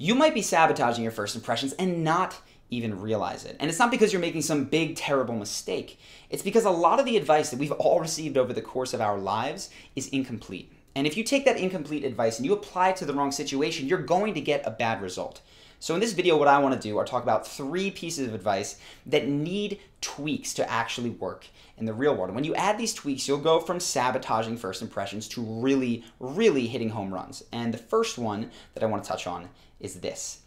you might be sabotaging your first impressions and not even realize it. And it's not because you're making some big, terrible mistake. It's because a lot of the advice that we've all received over the course of our lives is incomplete. And if you take that incomplete advice and you apply it to the wrong situation, you're going to get a bad result. So in this video, what I want to do are talk about 3 pieces of advice that need tweaks to actually work in the real world. And when you add these tweaks, you'll go from sabotaging first impressions to really, really hitting home runs. And the first one that I want to touch on is this.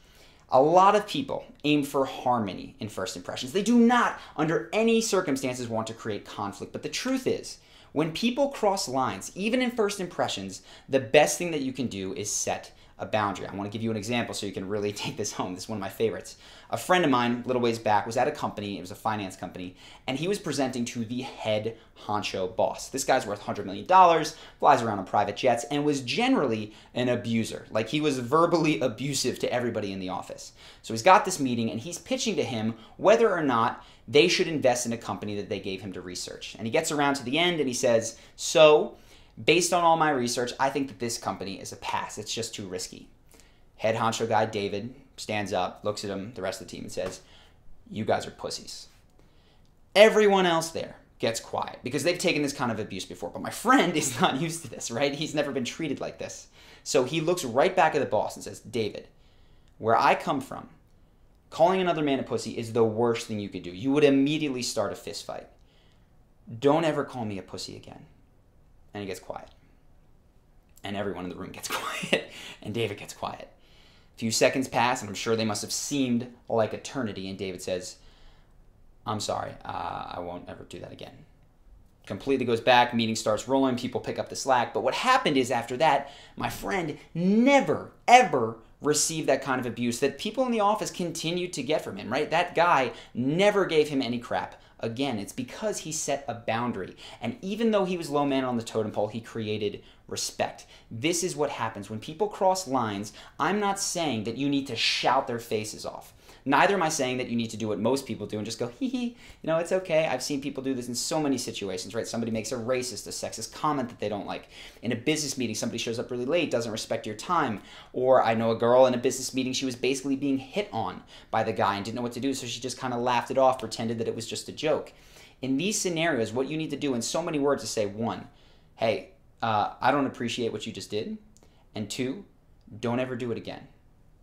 A lot of people aim for harmony in first impressions. They do not, under any circumstances, want to create conflict. But the truth is, when people cross lines, even in first impressions, the best thing that you can do is set a boundary. I want to give you an example so you can really take this home. This is one of my favorites. A friend of mine, a little ways back, was at a company, it was a finance company, and he was presenting to the head honcho boss. This guy's worth $100 million, flies around on private jets, and was generally an abuser. Like, he was verbally abusive to everybody in the office. So he's got this meeting, and he's pitching to him whether or not they should invest in a company that they gave him to research. And he gets around to the end, and he says, so, based on all my research, I think that this company is a pass. It's just too risky. Head honcho guy, David, stands up, looks at him, the rest of the team, and says, you guys are pussies. Everyone else there gets quiet because they've taken this kind of abuse before. But my friend is not used to this, right? He's never been treated like this. So he looks right back at the boss and says, David, where I come from, calling another man a pussy is the worst thing you could do. You would immediately start a fist fight. Don't ever call me a pussy again. And he gets quiet. And everyone in the room gets quiet. And David gets quiet. A few seconds pass, and I'm sure they must have seemed like eternity. And David says, I'm sorry, I won't ever do that again. Completely goes back, meeting starts rolling, people pick up the slack. But what happened is after that, my friend never, ever received that kind of abuse that people in the office continued to get from him, right? That guy never gave him any crap. Again, it's because he set a boundary. And even though he was low man on the totem pole, he created respect. This is what happens when people cross lines. I'm not saying that you need to shout their faces off. Neither am I saying that you need to do what most people do and just go, hee hee, you know, it's okay. I've seen people do this in so many situations, right? Somebody makes a racist, a sexist comment that they don't like. In a business meeting, somebody shows up really late, doesn't respect your time. Or I know a girl in a business meeting, she was basically being hit on by the guy and didn't know what to do, so she just kind of laughed it off, pretended that it was just a joke. In these scenarios, what you need to do in so many words is say, 1, hey, I don't appreciate what you just did. And 2, don't ever do it again.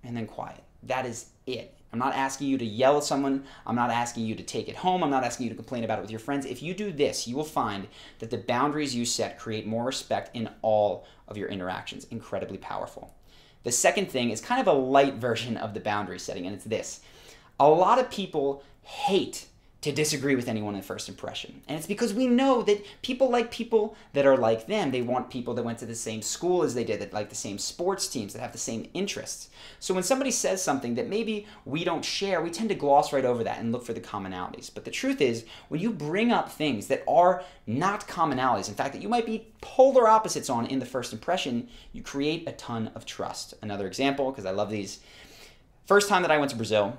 And then quiet. That is it. I'm not asking you to yell at someone. I'm not asking you to take it home. I'm not asking you to complain about it with your friends. If you do this, you will find that the boundaries you set create more respect in all of your interactions. Incredibly powerful. The second thing is kind of a light version of the boundary setting, and it's this. A lot of people hate to disagree with anyone in first impression. And it's because we know that people like people that are like them. They want people that went to the same school as they did, that like the same sports teams, that have the same interests. So when somebody says something that maybe we don't share, we tend to gloss right over that and look for the commonalities. But the truth is, when you bring up things that are not commonalities, in fact, that you might be polar opposites on in the first impression, you create a ton of trust. Another example, because I love these. First time that I went to Brazil,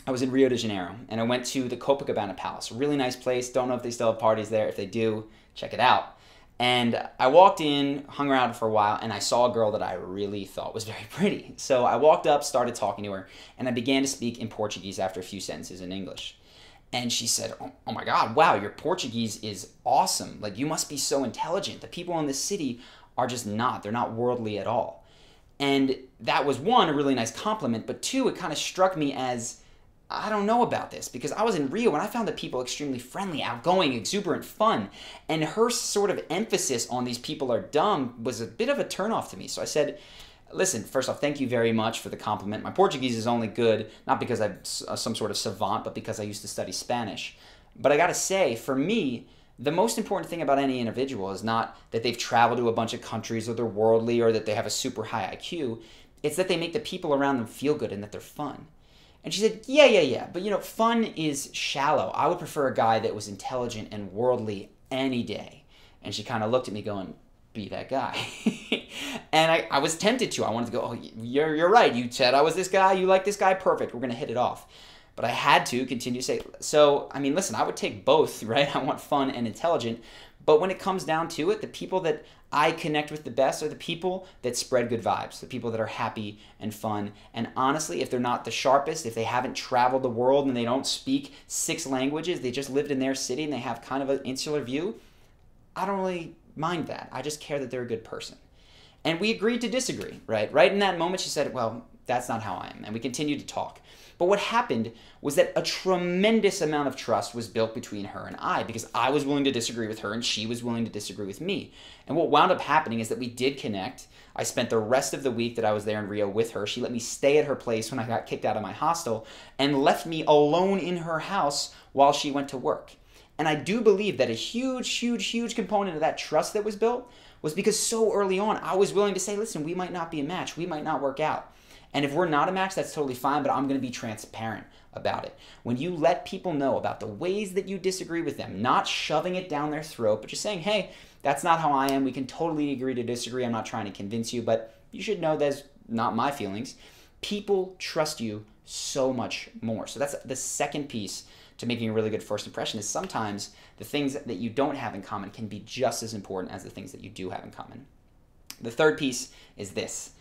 I was in Rio de Janeiro, and I went to the Copacabana Palace. A really nice place. Don't know if they still have parties there. If they do, check it out. And I walked in, hung around for a while, and I saw a girl that I really thought was very pretty. So I walked up, started talking to her, and I began to speak in Portuguese after a few sentences in English. And she said, oh my God, wow, your Portuguese is awesome. Like, you must be so intelligent. The people in this city are just not. They're not worldly at all. And that was, 1, a really nice compliment, but 2, it kind of struck me as, I don't know about this, because I was in Rio and I found the people extremely friendly, outgoing, exuberant, fun. And her sort of emphasis on these people are dumb was a bit of a turnoff to me. So I said, listen, first off, thank you very much for the compliment. My Portuguese is only good, not because I'm some sort of savant, but because I used to study Spanish. But I gotta say, for me, the most important thing about any individual is not that they've traveled to a bunch of countries or they're worldly or that they have a super high IQ. It's that they make the people around them feel good and that they're fun. And she said, yeah, but you know, fun is shallow. I would prefer a guy that was intelligent and worldly any day. And she kind of looked at me going, be that guy. And I was tempted to. I wanted to go, oh, you're right. You said I was this guy. You like this guy. Perfect. We're going to hit it off. But I had to continue to say, so, I mean, listen, I would take both, right? I want fun and intelligent. But when it comes down to it, the people that I connect with the best are the people that spread good vibes, the people that are happy and fun. And honestly, if they're not the sharpest, if they haven't traveled the world and they don't speak 6 languages, they just lived in their city and they have kind of an insular view, I don't really mind that. I just care that they're a good person. And we agreed to disagree, right? Right in that moment, she said, well, that's not how I am. And we continued to talk. But what happened was that a tremendous amount of trust was built between her and I, because I was willing to disagree with her and she was willing to disagree with me. And what wound up happening is that we did connect. I spent the rest of the week that I was there in Rio with her. She let me stay at her place when I got kicked out of my hostel and left me alone in her house while she went to work. And I do believe that a huge, huge, huge component of that trust that was built was because so early on, I was willing to say, listen, we might not be a match. We might not work out. And if we're not a match, that's totally fine, but I'm going to be transparent about it. When you let people know about the ways that you disagree with them, not shoving it down their throat, but just saying, hey, that's not how I am. We can totally agree to disagree. I'm not trying to convince you, but you should know that's not my feelings. People trust you so much more. So that's the second piece to making a really good first impression, is sometimes the things that you don't have in common can be just as important as the things that you do have in common. The third piece is this: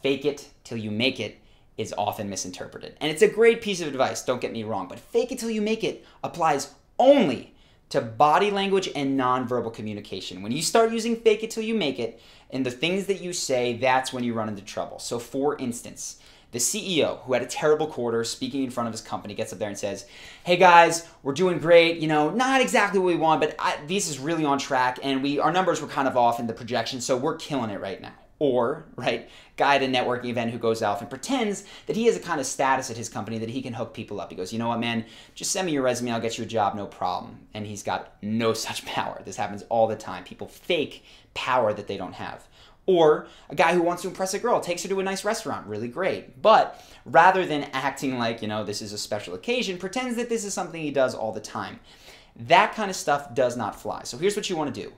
fake it till you make it is often misinterpreted. And it's a great piece of advice, don't get me wrong, but fake it till you make it applies only to body language and nonverbal communication. When you start using fake it till you make it in the things that you say, that's when you run into trouble. So for instance, the CEO who had a terrible quarter speaking in front of his company gets up there and says, hey guys, we're doing great, not exactly what we want, but this is really on track and our numbers were kind of off in the projection, so we're killing it right now. Or, right, guy at a networking event who goes off and pretends that he has a kind of status at his company that he can hook people up. He goes, you know what, man, just send me your resume, I'll get you a job, no problem. And he's got no such power. This happens all the time. People fake power that they don't have. Or a guy who wants to impress a girl, takes her to a nice restaurant, really great. But rather than acting like, this is a special occasion, pretends that this is something he does all the time. That kind of stuff does not fly. So here's what you want to do.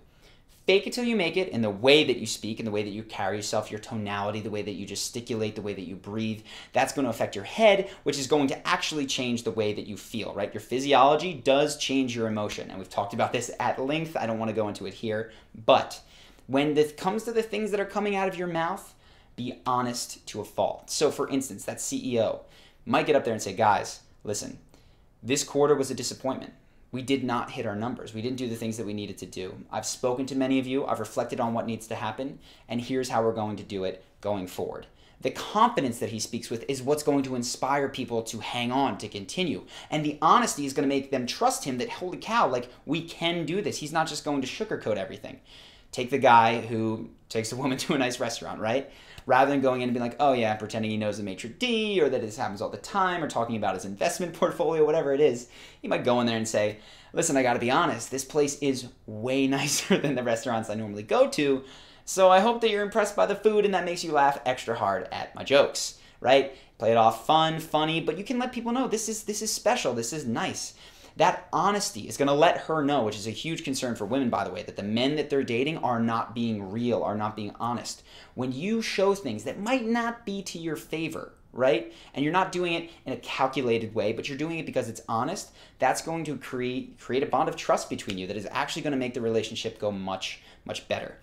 Fake it till you make it in the way that you speak, in the way that you carry yourself, your tonality, the way that you gesticulate, the way that you breathe. That's going to affect your head, which is going to actually change the way that you feel, right? Your physiology does change your emotion. And we've talked about this at length. I don't want to go into it here. But when this comes to the things that are coming out of your mouth, be honest to a fault. So for instance, that CEO might get up there and say, guys, listen, this quarter was a disappointment. We did not hit our numbers. We didn't do the things that we needed to do. I've spoken to many of you. I've reflected on what needs to happen, and here's how we're going to do it going forward. The confidence that he speaks with is what's going to inspire people to hang on, to continue. And the honesty is going to make them trust him that, holy cow, we can do this. He's not just going to sugarcoat everything. Take the guy who takes a woman to a nice restaurant, right? Rather than going in and being like, oh yeah, pretending he knows the maitre d', or that this happens all the time, or talking about his investment portfolio, whatever it is, he might go in there and say, listen, I gotta be honest, this place is way nicer than the restaurants I normally go to, so I hope that you're impressed by the food and that makes you laugh extra hard at my jokes, right? Play it off fun, funny, but you can let people know this is special, this is nice. That honesty is going to let her know, which is a huge concern for women, by the way, that the men that they're dating are not being real, are not being honest. When you show things that might not be to your favor, right? And you're not doing it in a calculated way, but you're doing it because it's honest, that's going to create a bond of trust between you that is actually going to make the relationship go much, much better.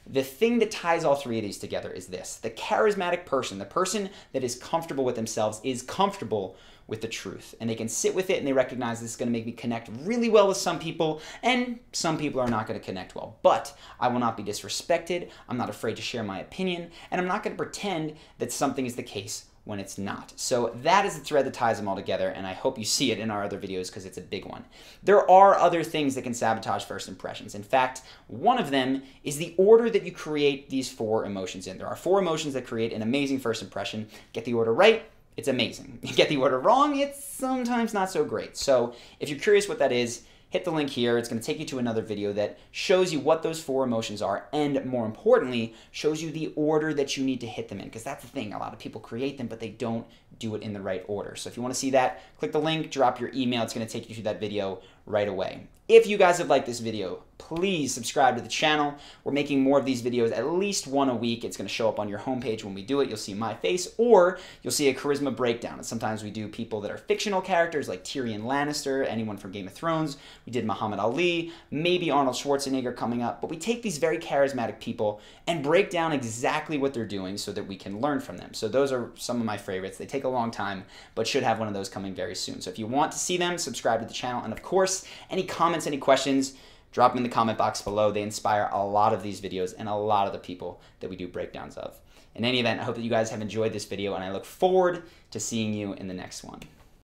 The thing that ties all three of these together is this. The charismatic person, the person that is comfortable with themselves, is comfortable with the truth. And they can sit with it and they recognize this is going to make me connect really well with some people, and some people are not going to connect well. But I will not be disrespected, I'm not afraid to share my opinion, and I'm not going to pretend that something is the case when it's not. So that is the thread that ties them all together, and I hope you see it in our other videos because it's a big one. There are other things that can sabotage first impressions. In fact, one of them is the order that you create these 4 emotions in. There are 4 emotions that create an amazing first impression. Get the order right, it's amazing. You get the order wrong, it's sometimes not so great. So if you're curious what that is, hit the link here. It's going to take you to another video that shows you what those 4 emotions are, and more importantly, shows you the order that you need to hit them in, because that's the thing. A lot of people create them, but they don't do it in the right order. So if you want to see that, click the link, drop your email. It's going to take you to that video right away. If you guys have liked this video, please subscribe to the channel. We're making more of these videos, at least one a week. It's going to show up on your homepage when we do it. You'll see my face, or you'll see a charisma breakdown. And sometimes we do people that are fictional characters like Tyrion Lannister, anyone from Game of Thrones. We did Muhammad Ali, maybe Arnold Schwarzenegger coming up. But we take these very charismatic people and break down exactly what they're doing so that we can learn from them. So those are some of my favorites. They take a long time, but should have one of those coming very soon. So if you want to see them, subscribe to the channel. And of course, any comments, any questions, drop them in the comment box below. They inspire a lot of these videos and a lot of the people that we do breakdowns of. In any event, I hope that you guys have enjoyed this video, and I look forward to seeing you in the next one.